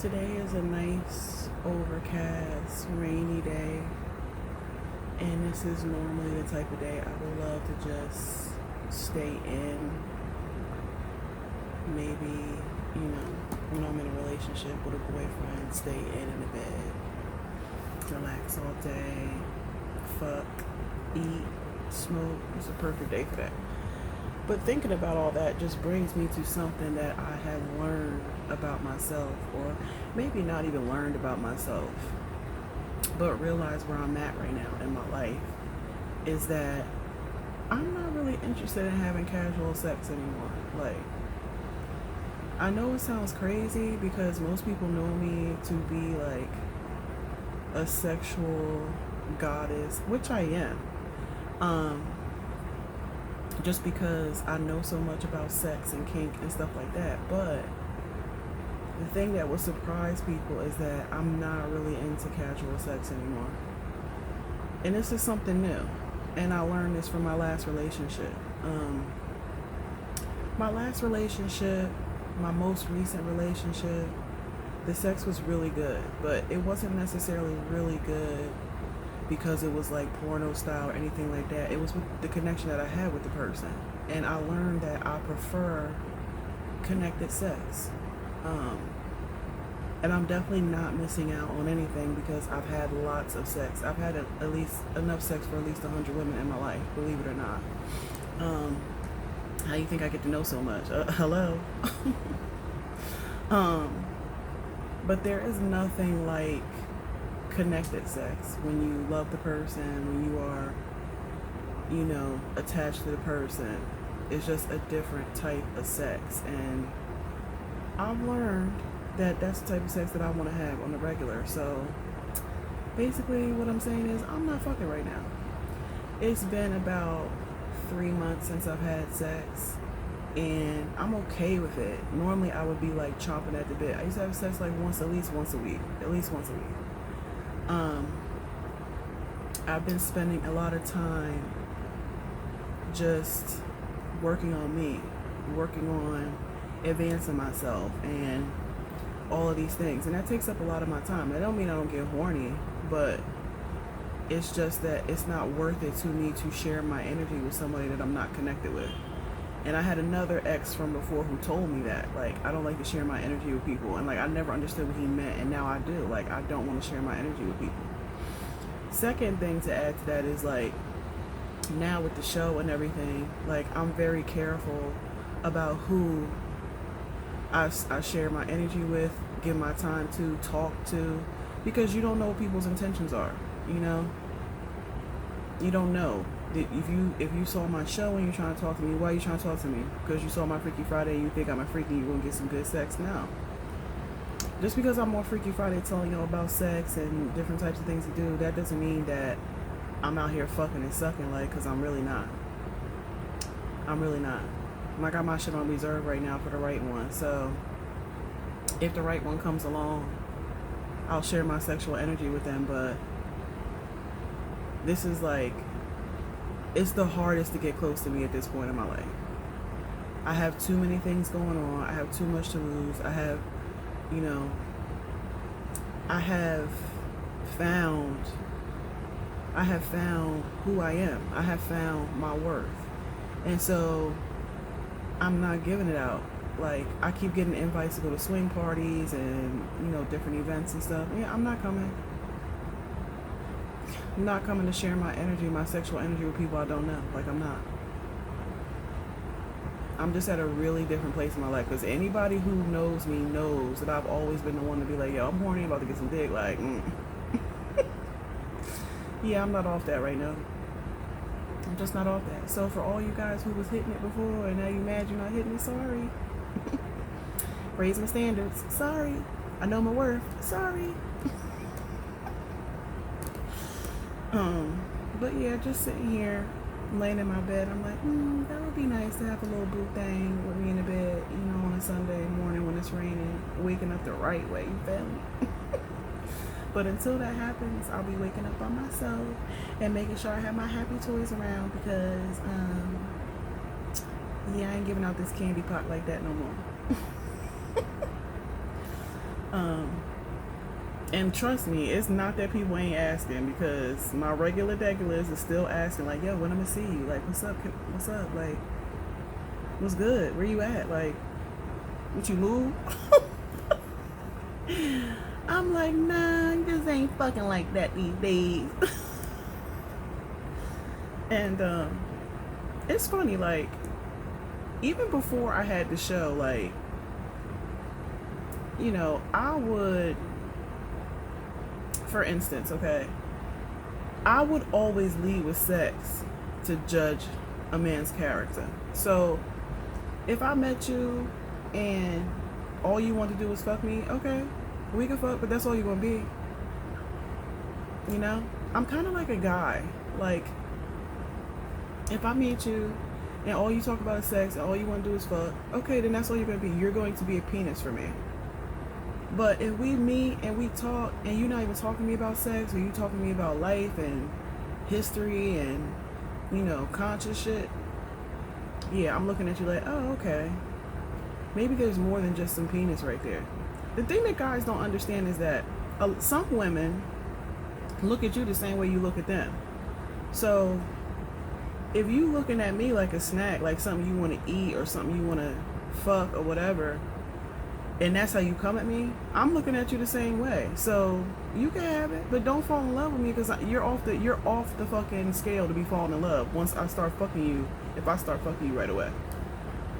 Today is a nice, overcast, rainy day, and this is normally the type of day I would love to just stay in. Maybe, when I'm in a relationship with a boyfriend, stay in the bed, relax all day, fuck, eat, smoke. It's a perfect day for that. But thinking about all that just brings me to something that I have learned about myself, or maybe not even learned about myself, but realize where I'm at right now in my life is that I'm not really interested in having casual sex anymore. Like, I know it sounds crazy because most people know me to be like a sexual goddess, which I am. Just because I know so much about sex and kink and stuff like that. But the thing that will surprise people is that I'm not really into casual sex anymore. And this is something new. And I learned this from my last relationship. My most recent relationship, the sex was really good. But it wasn't necessarily really good because it was like porno style or anything like that. It was with the connection that I had with the person. And I learned that I prefer connected sex. And I'm definitely not missing out on anything because I've had lots of sex. I've had at least enough sex for at least 100 women in my life, believe it or not. How do you think I get to know so much? Hello? But there is nothing like connected sex when you love the person, when you are attached to the person. It's just a different type of sex, and I've learned that that's the type of sex that I want to have on the regular. So basically what I'm saying is I'm not fucking right now. It's been about 3 months since I've had sex, and I'm okay with it. Normally I would be like chomping at the bit. I used to have sex like at least once a week. I've been spending a lot of time just working on me, working on advancing myself and all of these things. And that takes up a lot of my time. That don't mean I don't get horny, but it's just that it's not worth it to me to share my energy with somebody that I'm not connected with. And I had another ex from before who told me that, like, I don't like to share my energy with people. And, like, I never understood what he meant, and now I do. Like, I don't want to share my energy with people. Second thing to add to that is, like, now with the show and everything, like, I'm very careful about who I share my energy with, give my time to, talk to, because you don't know what people's intentions are, You don't know. If you saw my show and you're trying to talk to me, why are you trying to talk to me? Because you saw my Freaky Friday and you think I'm a freaky, you're going to get some good sex? No. Just because I'm on Freaky Friday telling you about sex and different types of things to do, that doesn't mean that I'm out here fucking and sucking, like, because I'm really not. I got my shit on reserve right now for the right one. So if the right one comes along, I'll share my sexual energy with them. But this is like, it's the hardest to get close to me at this point in my life. I have too many things going on. I have too much to lose. I have found who I am. I have found my worth. And so I'm not giving it out. Like, I keep getting invites to go to swing parties and, different events and stuff. Yeah, I'm not coming. I'm not coming to share my energy, my sexual energy with people I don't know. Like, I'm not. I'm just at a really different place in my life. Because anybody who knows me knows that I've always been the one to be like, yo, I'm horny, about to get some dick. Like, yeah, I'm not off that right now. I'm just not off that. So for all you guys who was hitting it before and now you mad you're not hitting it, sorry. Raise my standards. Sorry. I know my worth. Sorry. But yeah, just sitting here, laying in my bed, I'm like, that would be nice to have a little boo thing with me in the bed, on a Sunday morning when it's raining, waking up the right way, you feel me? But until that happens, I'll be waking up by myself and making sure I have my happy toys around because, I ain't giving out this candy pot like that no more. And trust me, it's not that people ain't asking, because my regular regulars is still asking, like, yo, when I'm gonna see you? Like, what's up? What's up? Like, what's good? Where you at? Like, what you move? I'm like, nah, this ain't fucking like that these days. And it's funny, like, even before I had the show, like, you know, I would, for instance, okay, I would always lead with sex to judge a man's character. So if I met you and all you want to do is fuck me, okay, we can fuck, but that's all you're gonna be. You know, I'm kind of like a guy. Like, if I meet you and all you talk about is sex and all you want to do is fuck, okay, then that's all you're gonna be. You're going to be a penis for me. But if we meet and we talk and you're not even talking to me about sex, or you talking to me about life and history and, you know, conscious shit, yeah, I'm looking at you like, oh, okay, maybe there's more than just some penis right there. The thing that guys don't understand is that some women look at you the same way you look at them. So if you looking at me like a snack, like something you want to eat or something you want to fuck or whatever, and that's how you come at me, I'm looking at you the same way. So you can have it, but don't fall in love with me, because you're off the fucking scale to be falling in love once I start fucking you. If I start fucking you right away,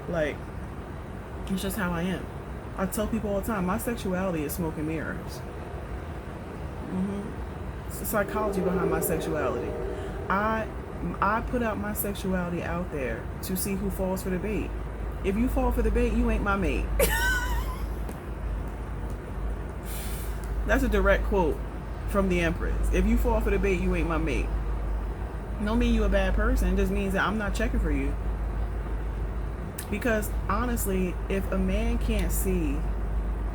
like, it's just how I am. I tell people all the time, my sexuality is smoke and mirrors. It's the psychology behind my sexuality. I put out my sexuality out there to see who falls for the bait. If you fall for the bait, you ain't my mate. That's a direct quote from the Empress. If you fall for the bait, you ain't my mate. Don't mean you a bad person. It just means that I'm not checking for you. Because honestly, if a man can't see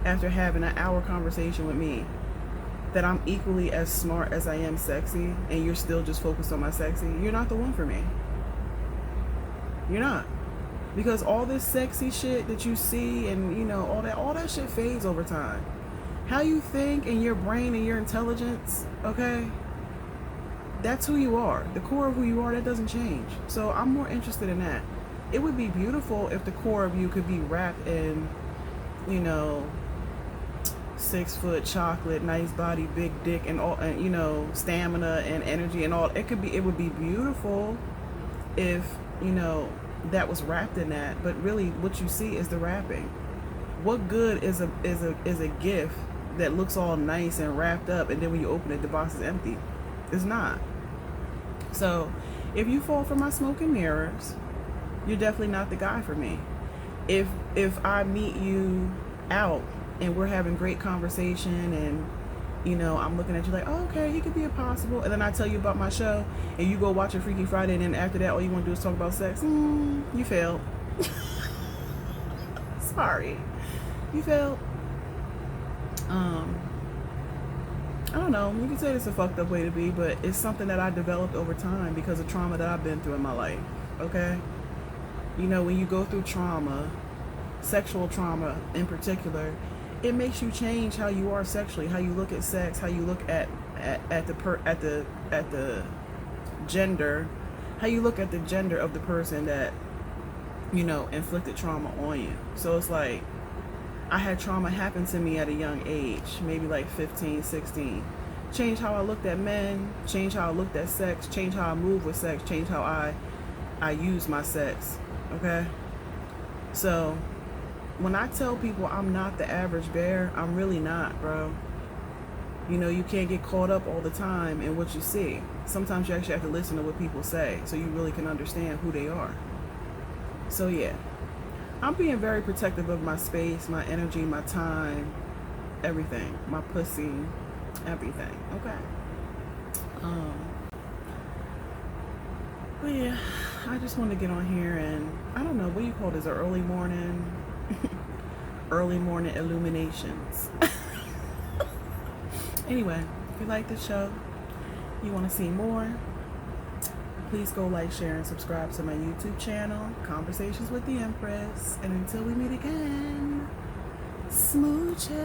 after having an hour conversation with me that I'm equally as smart as I am sexy, and you're still just focused on my sexy, you're not the one for me. You're not. Because all this sexy shit that you see and, you know, all that shit fades over time. How you think and your brain and your intelligence, okay, that's who you are. The core of who you are, that doesn't change. So I'm more interested in that. It would be beautiful if the core of you could be wrapped in, you know, 6 foot chocolate, nice body, big dick, and all, and, you know, stamina and energy and all. It would be beautiful if, you know, that was wrapped in that. But really, what you see is the wrapping. What good is a gift that looks all nice and wrapped up, and then when you open it, the box is empty? It's not. So if you fall for my smoke and mirrors, you're definitely not the guy for me. If I meet you out and we're having great conversation, and, you know, I'm looking at you like, oh, okay, he could be a possible, and then I tell you about my show and you go watch a Freaky Friday, and then after that all you want to do is talk about sex, you failed. Sorry, you failed. I don't know, you can say it's a fucked up way to be, but it's something that I developed over time because of trauma that I've been through in my life. Okay, you know, when you go through trauma, sexual trauma in particular, it makes you change how you are sexually, how you look at sex, how you look at the gender, how you look at the gender of the person that, you know, inflicted trauma on you. So it's like, I had trauma happen to me at a young age, maybe like 15, 16. Change how I looked at men, change how I looked at sex, change how I move with sex, change how I use my sex. Okay? So when I tell people I'm not the average bear, I'm really not, bro. You know, you can't get caught up all the time in what you see. Sometimes you actually have to listen to what people say so you really can understand who they are. So yeah, I'm being very protective of my space, my energy, my time, everything, my pussy, everything. Okay. But yeah, I just want to get on here and, I don't know, what do you call this, an early morning illuminations. Anyway, if you like this show, you want to see more, please go like, share, and subscribe to my YouTube channel, Conversations with the Empress. And until we meet again, Smooches.